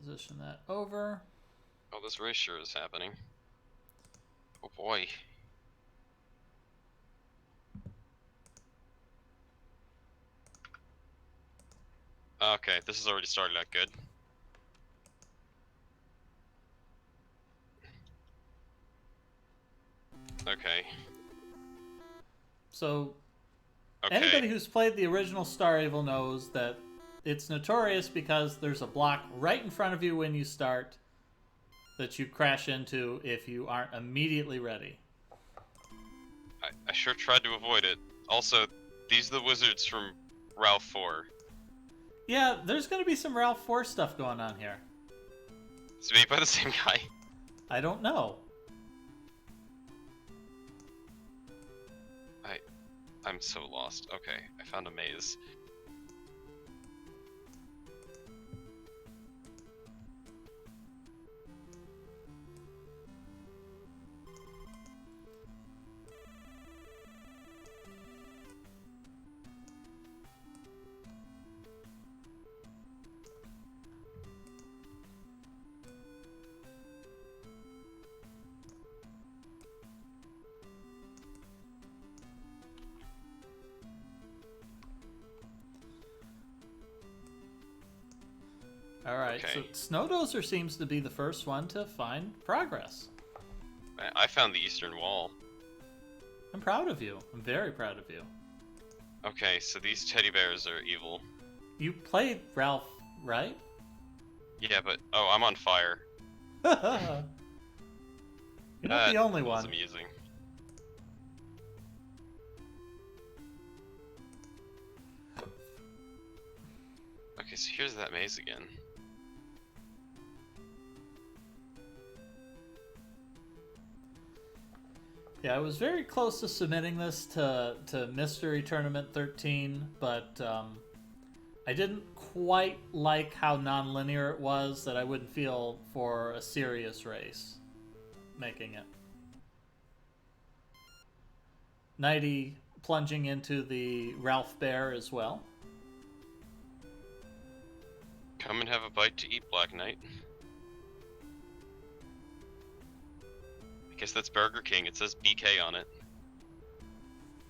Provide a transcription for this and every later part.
position that over. Oh, this race sure is happening. Oh boy. Okay, this has already started out good. Okay. So, Okay. anybody who's played the original Star Evil knows that it's notorious because there's a block right in front of you when you start that you crash into if you aren't immediately ready. I sure tried to avoid it. Also, these are the wizards from Ralph 4. Yeah, there's going to be some Ralph 4 stuff going on here. It's made by the same guy. I don't know. I'm so lost. Okay, I found a maze. Alright, Okay. so Snowdozer seems to be the first one to find progress. I found the eastern wall. I'm proud of you. I'm very proud of you. Okay, so these teddy bears are evil. You played Ralph, right? Yeah, but oh, I'm on fire. You're not the only That was one. amusing. Okay, so here's that maze again. Yeah, I was very close to submitting this to Mystery Tournament 13, but I didn't quite like how non-linear it was that I wouldn't feel for a serious race making it. Nighty plunging into the Ralph Bear as well. Come and have a bite to eat, Black Knight. I guess that's Burger King. It says BK on it.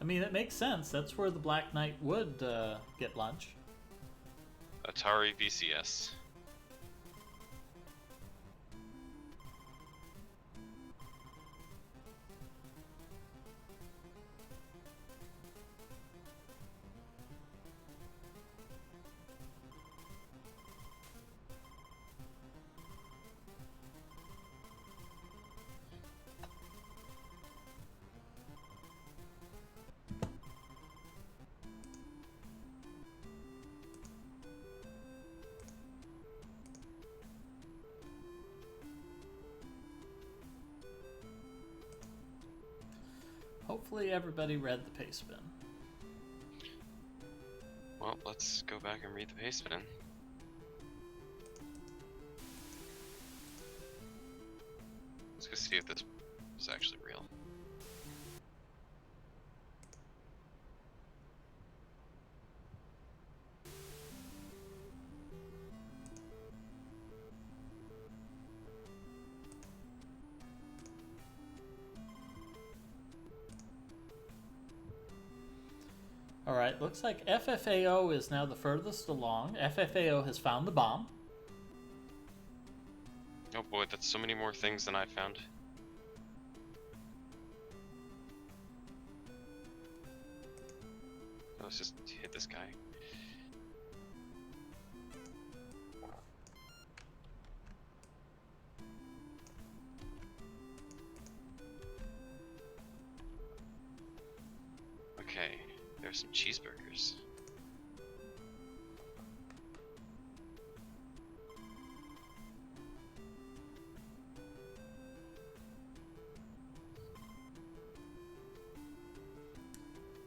I mean, it makes sense. That's where the Black Knight would get lunch. Atari VCS. Hopefully everybody read the paste bin. Well, let's go back and read the paste bin. Let's go see if this is actually real. Alright, looks like FFAO is now the furthest along. FFAO has found the bomb. Oh boy, that's so many more things than I found. Oh, let's just hit this guy. Okay, there's some cheeseburgers.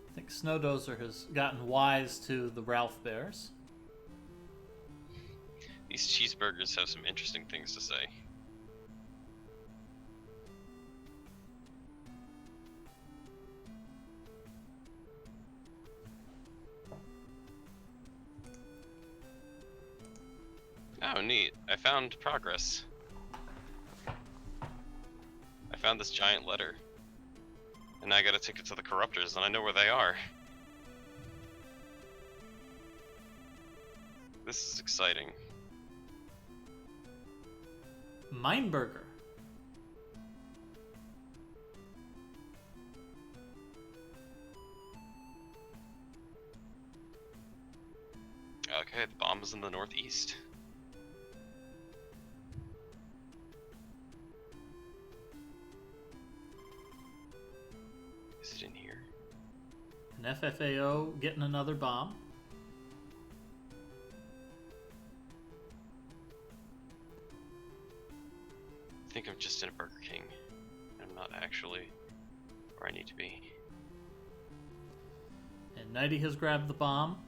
I think Snowdozer has gotten wise to the Ralph Bears. These cheeseburgers have some interesting things to say. Oh, neat. I found progress. I found this giant letter. And now I gotta take it to the Corruptors, and I know where they are. This is exciting. Mineburger. Okay, the bomb is in the northeast. Is it in here? An FFAO getting another bomb. I think I'm just in a Burger King. I'm not actually where I need to be. And Nighty has grabbed the bomb.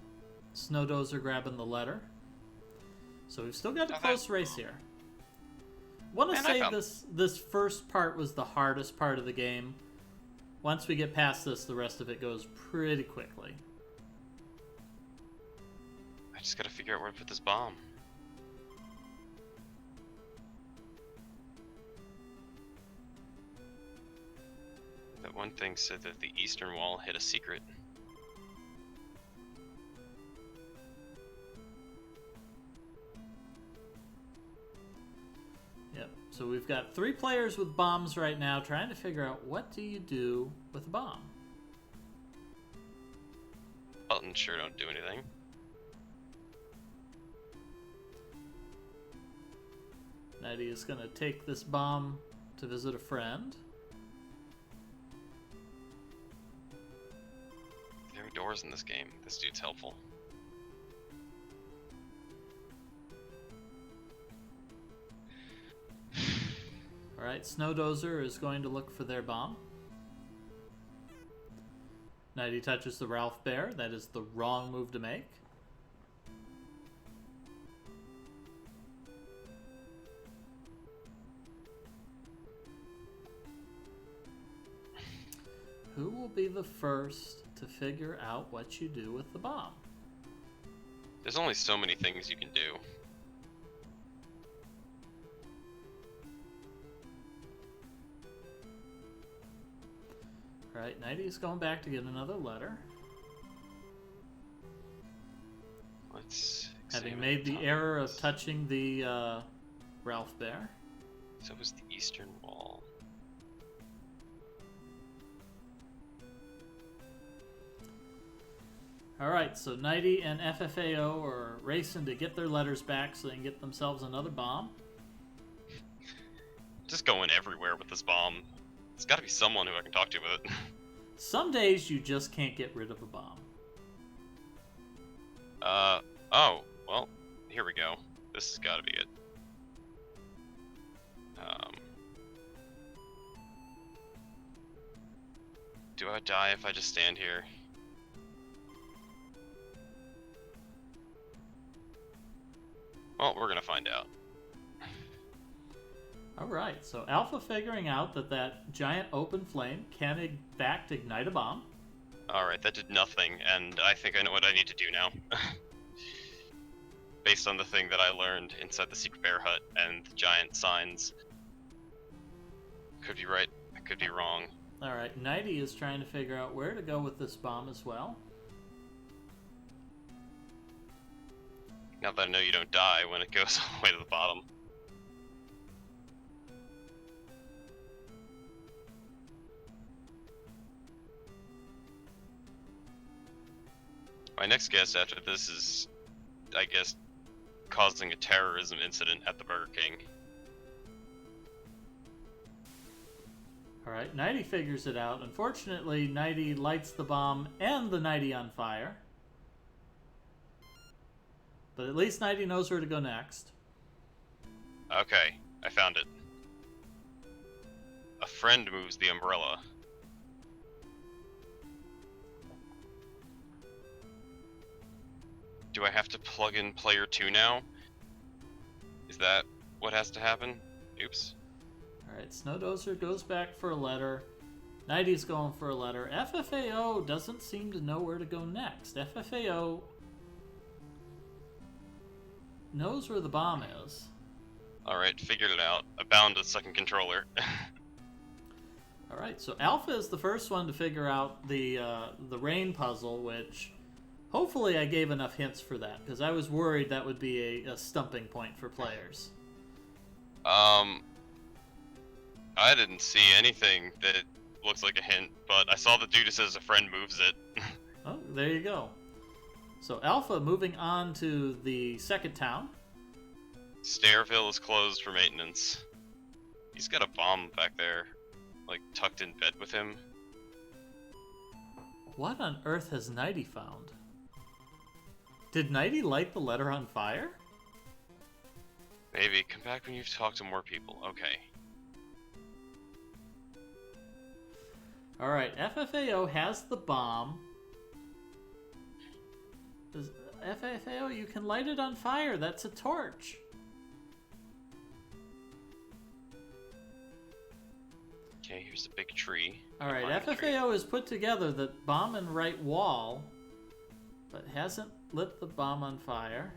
Snowdozer grabbing the letter. So we've still got a close race here. Want to say this first part was the hardest part of the game. Once we get past this, the rest of it goes pretty quickly. I just gotta figure out where to put this bomb. That one thing said that the eastern wall hid a secret. Yep. So we've got 3 players with bombs right now trying to figure out what do you do with a bomb. Buttons sure don't do anything. Nighty is going to take this bomb to visit a friend. There are doors in this game. This dude's helpful. Alright, Snowdozer is going to look for their bomb. Nighty touches the Ralph Bear. That is the wrong move to make. Who will be the first to figure out what you do with the bomb? There's only so many things you can do. Alright, Nighty's going back to get another letter. Let's Having made the error of touching the Ralph Bear. So was the eastern wall. Alright, so Nighty and FFAO are racing to get their letters back so they can get themselves another bomb. Just going everywhere with this bomb. There's gotta be someone who I can talk to with it. Some days you just can't get rid of a bomb. Oh, well, here we go. This has gotta be it. Do I die if I just stand here? Well, we're gonna find out. Alright, so Alpha figuring out that giant open flame can in fact ignite a bomb. Alright, that did nothing, and I think I know what I need to do now. Based on the thing that I learned inside the secret bear hut and the giant signs. Could be right, I could be wrong. Alright, Nighty is trying to figure out where to go with this bomb as well. Now that I know you don't die when it goes all the way to the bottom. My next guess after this is, I guess, causing a terrorism incident at the Burger King. Alright, Nighty figures it out. Unfortunately, Nighty lights the bomb and the Nighty on fire. But at least Nighty knows where to go next. Okay, I found it. A friend moves the umbrella. Do I have to plug in player 2 now? Is that what has to happen? Oops. Alright, Snowdozer goes back for a letter. Nighty's going for a letter. FFAO doesn't seem to know where to go next. FFAO knows where the bomb is. Alright, figured it out. I bound a second controller. Alright, so Alpha is the first one to figure out the rain puzzle, which hopefully I gave enough hints for that, because I was worried that would be a stumping point for players. I didn't see anything that looks like a hint, but I saw the dude who says a friend moves it. Oh, there you go. So Alpha moving on to the second town. Stairville is closed for maintenance. He's got a bomb back there, like tucked in bed with him. What on earth has Nighty found? Did Nighty light the letter on fire? Maybe. Come back when you've talked to more people. Okay. Alright, FFAO has the bomb. FFAO, you can light it on fire. That's a torch. Okay, here's a big tree. Alright, FFAO has put together the bomb and right wall, but hasn't lit the bomb on fire.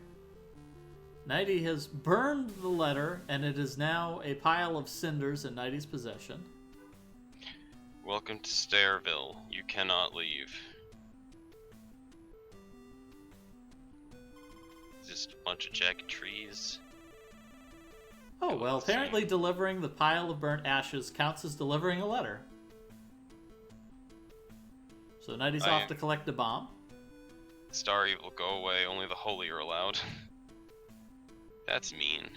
Nighty has burned the letter, and it is now a pile of cinders in Nighty's possession. Welcome to Stairville. You cannot leave. Just a bunch of jagged trees. Oh, well, apparently delivering the pile of burnt ashes counts as delivering a letter. So Nighty's off to collect a bomb. Star Evil, go away. Only the holy are allowed. That's mean.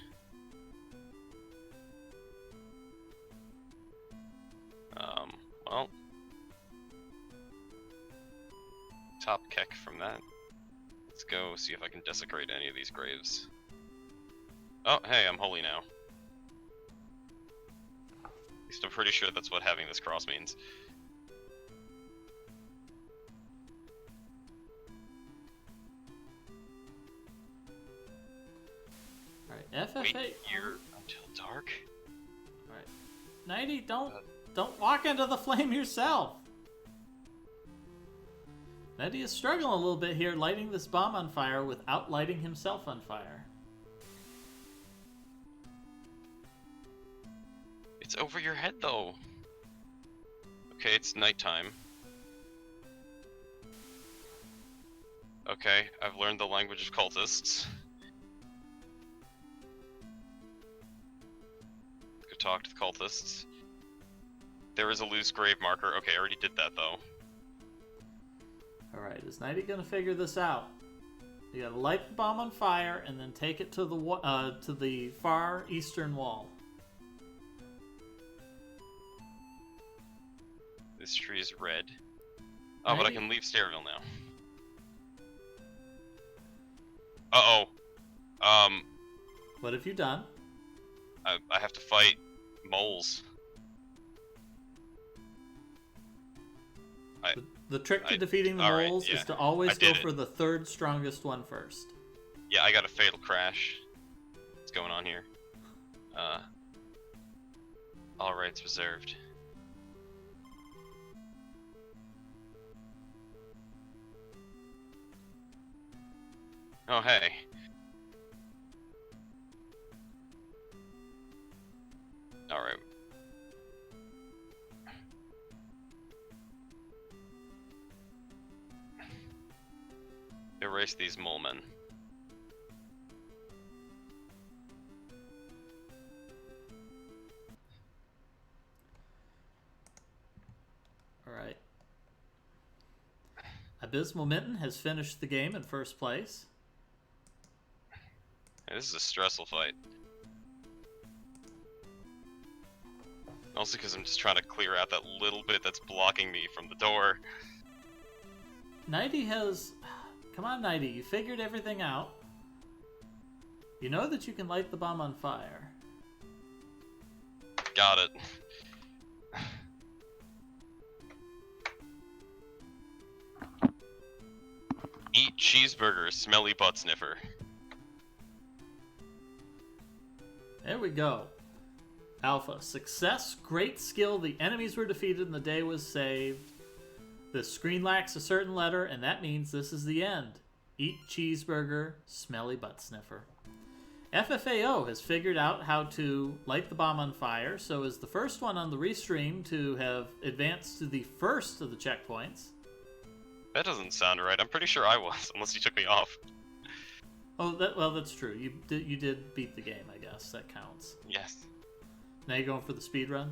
Well. Top kick from that. Let's go see if I can desecrate any of these graves. Oh, hey, I'm holy now. At least I'm pretty sure that's what having this cross means. Alright, FFA... Wait here until dark? Alright. Nighty, don't walk into the flame yourself! Nighty is struggling a little bit here, lighting this bomb on fire without lighting himself on fire. It's over your head, though. Okay, it's nighttime. Okay, I've learned the language of cultists. Go talk to the cultists. There is a loose grave marker. Okay, I already did that, though. Alright, is Nighty gonna figure this out? You gotta light the bomb on fire and then take it to the far eastern wall. This tree is red. Oh, but I can leave Stairville now. Uh-oh. What have you done? I have to fight moles. The trick to defeating the moles is to always go for the third strongest one first. Yeah, I got a fatal crash. What's going on here? All rights reserved. Oh, hey. Alright. Erase these mole men. Alright. Abysmal Mitten has finished the game in first place. Hey, this is a stressful fight. Also because I'm just trying to clear out that little bit that's blocking me from the door. Nighty has... Come on, Nighty, you figured everything out. You know that you can light the bomb on fire. Got it. Eat cheeseburger, smelly butt sniffer. There we go. Alpha, success, great skill, the enemies were defeated and the day was saved. The screen lacks a certain letter, and that means this is the end. Eat cheeseburger, smelly butt sniffer. FFAO has figured out how to light the bomb on fire, so is the first one on the restream to have advanced to the first of the checkpoints. That doesn't sound right. I'm pretty sure I was, unless you took me off. Oh, that's true. You did beat the game, I guess. That counts. Yes. Now you're going for the speed run?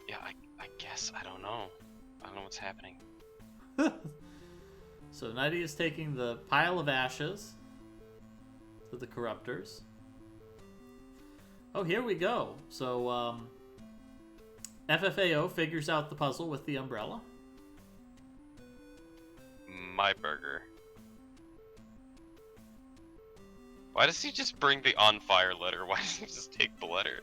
Yeah, I guess. I don't know. I don't know what's happening. So Nighty is taking the pile of ashes to the corruptors. Oh, here we go. So, FFAO figures out the puzzle with the umbrella. My burger. Why does he just bring the on fire letter? Why doesn't he just take the letter?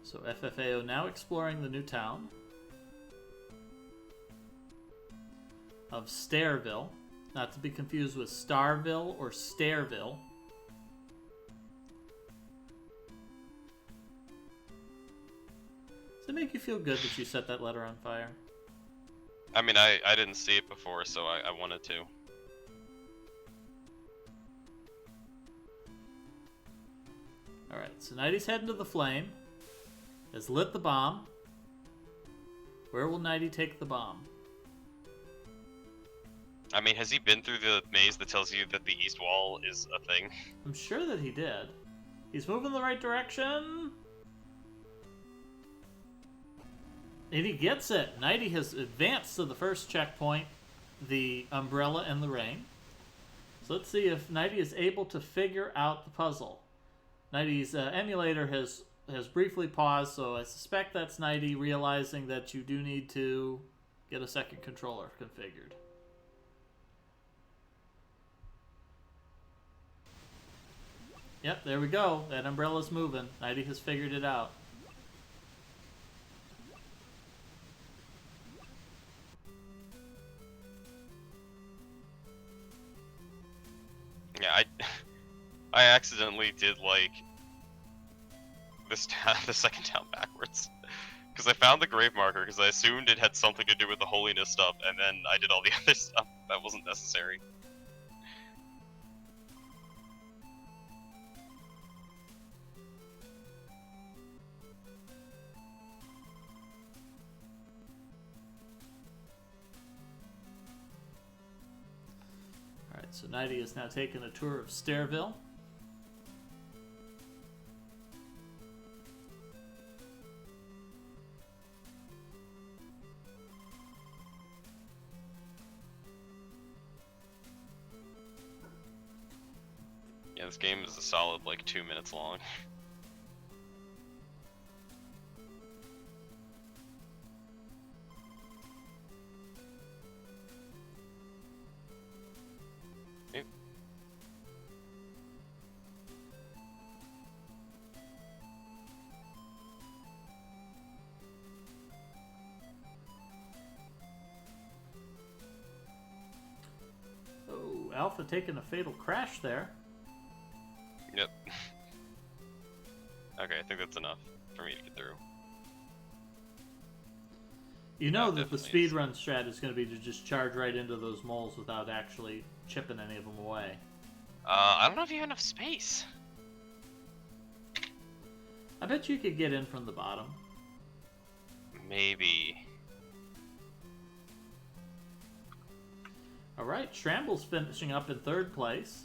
So FFAO now exploring the new town of Stairville, not to be confused with Starville or Stairville. Does it make you feel good that you set that letter on fire? I mean, I didn't see it before, so I wanted to. Alright, so Nighty's heading to the flame. Has lit the bomb. Where will Nighty take the bomb? I mean, has he been through the maze that tells you that the east wall is a thing? I'm sure that he did. He's moving in the right direction. And he gets it. Nighty has advanced to the first checkpoint, the umbrella and the rain. So let's see if Nighty is able to figure out the puzzle. Nighty's emulator has briefly paused, so I suspect that's Nighty realizing that you do need to get a second controller configured. Yep, there we go. That umbrella's moving. Nighty has figured it out. Yeah, I accidentally did like this the second town backwards, because I found the grave marker because I assumed it had something to do with the holiness stuff, and then I did all the other stuff that wasn't necessary. Alright, so Nighty is now taking a tour of Stairville. Yeah, this game is a solid like 2 minutes long. Oh, Alpha taking a fatal crash there. Yep. Okay, I think that's enough for me to get through. You know that the definitely is. speedrun strat is going to be to just charge right into those moles without actually chipping any of them away. I don't know if you have enough space. I bet you could get in from the bottom. Maybe. Alright, Shramble's finishing up in third place.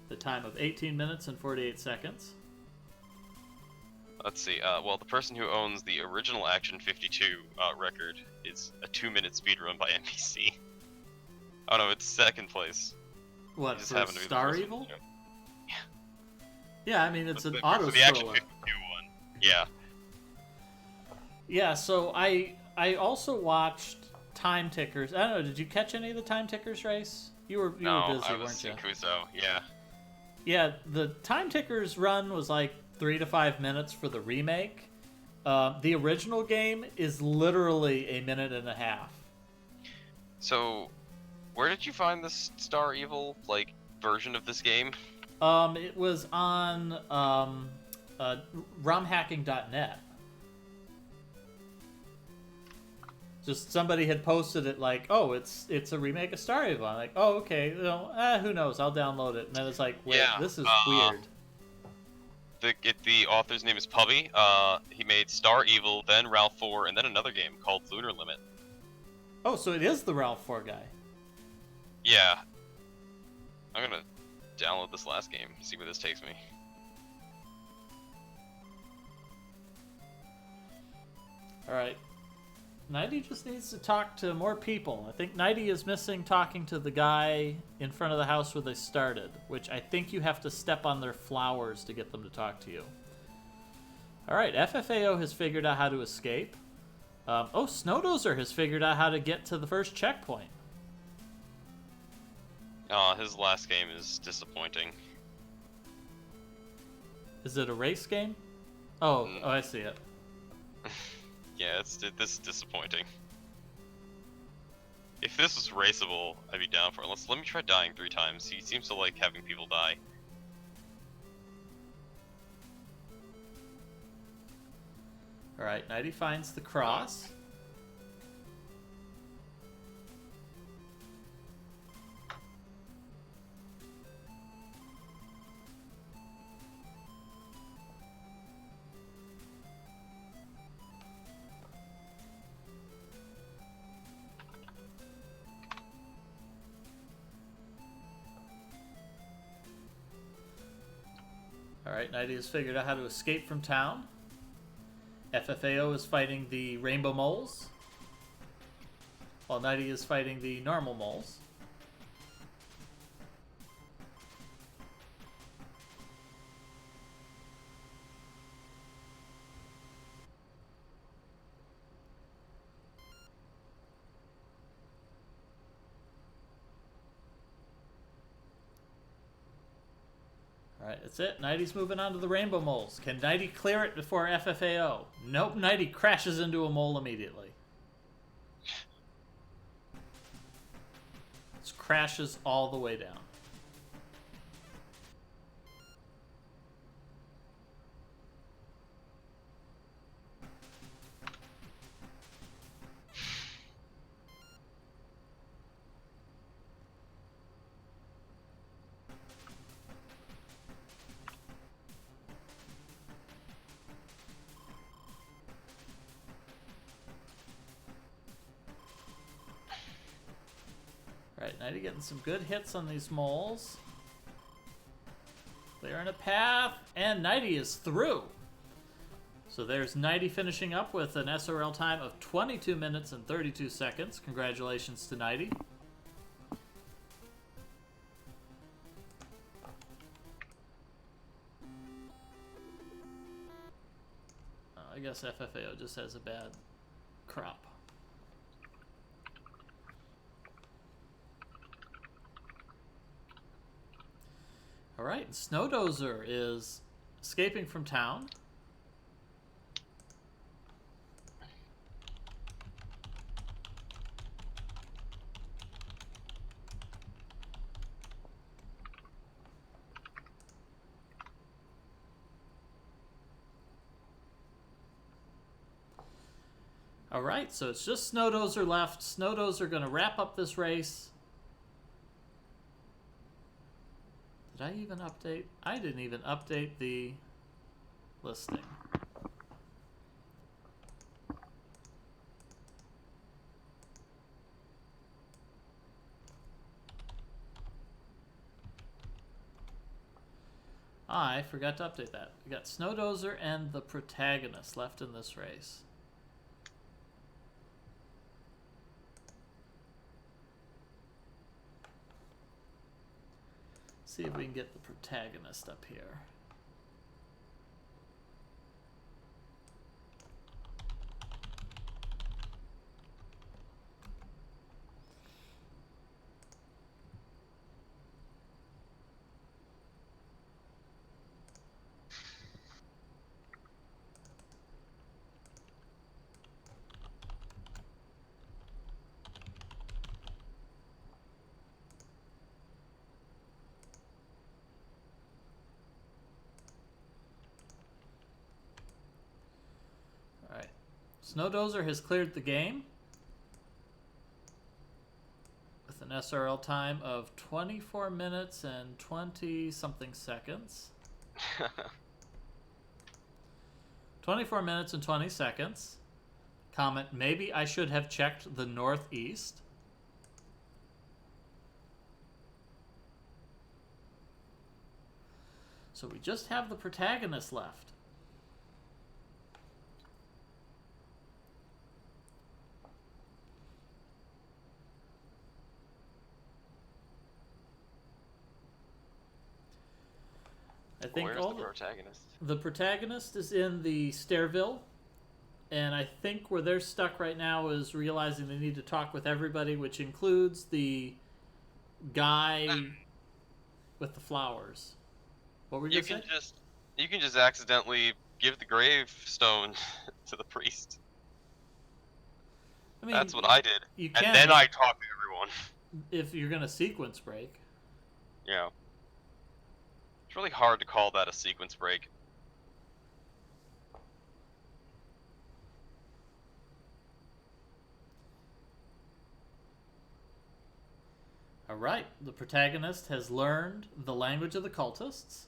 The time of 18 minutes and 48 seconds. Let's see. Well, the person who owns the original Action 52 record is a 2-minute speedrun by NPC. Oh no, it's second place. What, He just for happened to be the Star first Evil? one. Yeah, I mean, it's But an for auto the Action scroller. 52 one. Yeah. Yeah, so I also watched time tickers. I don't know, did you catch any of the time tickers race? You were busy, I weren't was you? in Kuzo. Yeah. Yeah, the time tickers run was like 3 to 5 minutes for the remake. The original game is literally a minute and a half. So, where did you find this Star Evil like version of this game? It was on romhacking.net. Just somebody had posted it like, oh, it's a remake of Stardew Valley. Like, oh, okay, who knows? I'll download it. And then it's like, wait, Yeah, this is weird. The author's name is Pubby. He made Star Evil, then Ralph 4, and then another game called Lunar Limit. Oh, so it is the Ralph 4 guy. Yeah. I'm gonna download this last game, see where this takes me. Alright. Nighty just needs to talk to more people. I think Nighty is missing talking to the guy in front of the house where they started, which I think you have to step on their flowers to get them to talk to you. Alright, FFAO has figured out how to escape. Snowdozer has figured out how to get to the first checkpoint. His last game is disappointing. Is it a race game? Oh, I see it. Yeah, this is disappointing. If this was raceable, I'd be down for it. Let me try dying 3 times. He seems to like having people die. Alright, Nighty finds the cross. Alright, Nighty has figured out how to escape from town. FFAO is fighting the rainbow moles, while Nighty is fighting the normal moles. Alright, that's it. Nighty's moving on to the rainbow moles. Can Nighty clear it before FFAO? Nope, Nighty crashes into a mole immediately. Just crashes all the way down. Alright, Nighty getting some good hits on these moles. Clearing a path, and Nighty is through. So there's Nighty finishing up with an SRL time of 22 minutes and 32 seconds. Congratulations to Nighty. I guess FFAO just has a bad crop. Alright, Snowdozer is escaping from town. Alright, so it's just Snowdozer left. Snowdozer gonna wrap up this race. Did I even update? I didn't even update the listing. I forgot to update that. We got Snowdozer and the protagonist left in this race. See if we can get the protagonist up here. Snowdozer has cleared the game. an SRL time of 24 minutes and 20 something seconds. 24 minutes and 20 seconds. Comment, maybe I should have checked the northeast. So we just have the protagonist left. I think Where's the protagonist? The protagonist is in the Stairville, and I think where they're stuck right now is realizing they need to talk with everybody, which includes the guy with the flowers. What were you saying? You can just accidentally give the gravestone to the priest. I mean, that's what I did. You can, and then I talked to everyone. If you're gonna sequence break. Yeah. It's really hard to call that a sequence break. Alright, the protagonist has learned the language of the cultists.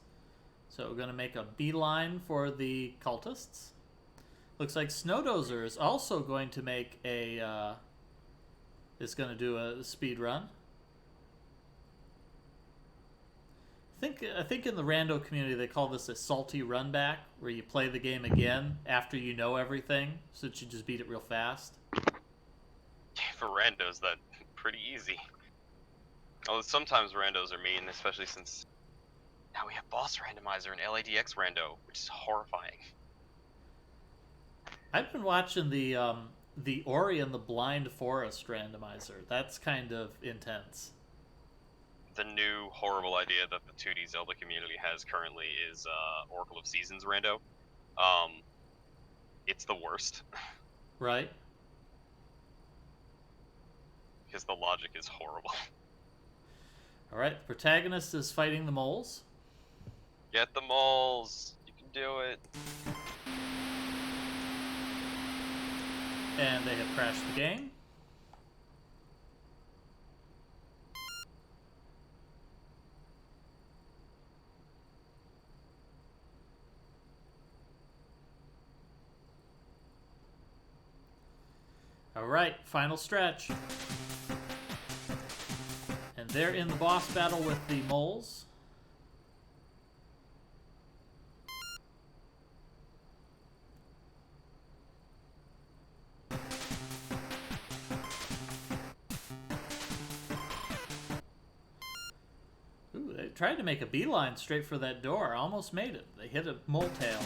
So we're going to make a beeline for the cultists. Looks like Snowdozer is also going to make a... is going to do a speed run. I think in the rando community they call this a salty run back, where you play the game again after you know everything, so that you just beat it real fast. For randos, that's pretty easy. Although sometimes randos are mean, especially since now we have boss randomizer and LADX rando, which is horrifying. I've been watching the Ori and the Blind Forest randomizer. That's kind of intense. The new horrible idea that the 2D Zelda community has currently is Oracle of Seasons rando. It's the worst. Right. Because the logic is horrible. Alright, the protagonist is fighting the moles. Get the moles! You can do it! And they have crashed the game. Alright, final stretch. And they're in the boss battle with the moles. Ooh, they tried to make a beeline straight for that door. Almost made it. They hit a mole tail.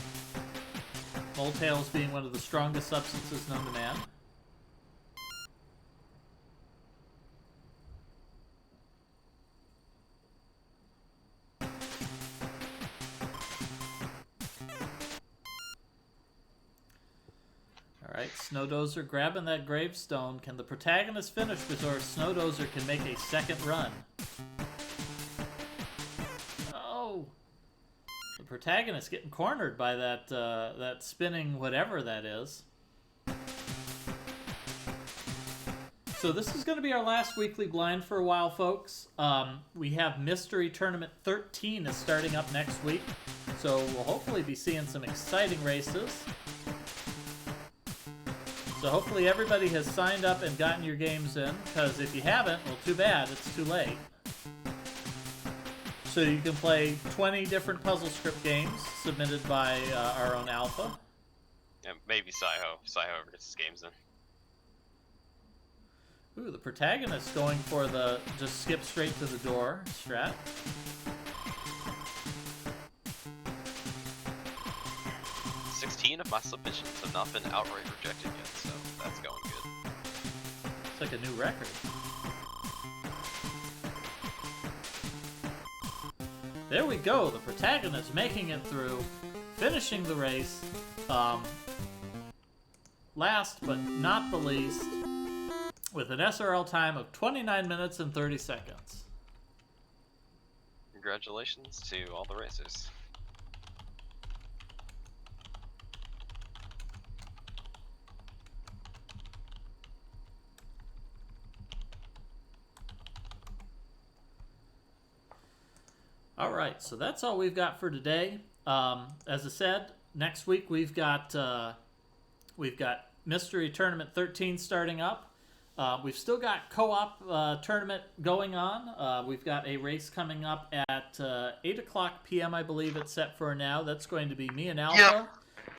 Mole tails being one of the strongest substances known to man. Alright, Snowdozer grabbing that gravestone. Can the protagonist finish before Snowdozer can make a second run? Oh! The protagonist getting cornered by that, that spinning whatever that is. So this is going to be our last weekly blind for a while, folks. We have Mystery Tournament 13 is starting up next week. So we'll hopefully be seeing some exciting races. So hopefully everybody has signed up and gotten your games in, because if you haven't, well, too bad, it's too late. So you can play 20 different puzzle script games submitted by our own Alpha. Yeah, maybe Saiho. Saiho ever gets his games in. Ooh, the protagonist going for the just skip straight to the door strat. Of my submissions have not been outright rejected yet, so that's going good. It's like a new record. There we go, the protagonist making it through, finishing the race. Last but not the least, with an SRL time of 29 minutes and 30 seconds. Congratulations to all the racers. All right, so that's all we've got for today. As I said, next week we've got Mystery Tournament 13 starting up. We've still got co-op tournament going on. We've got a race coming up at 8 o'clock p.m. I believe it's set for now. That's going to be me and Alpha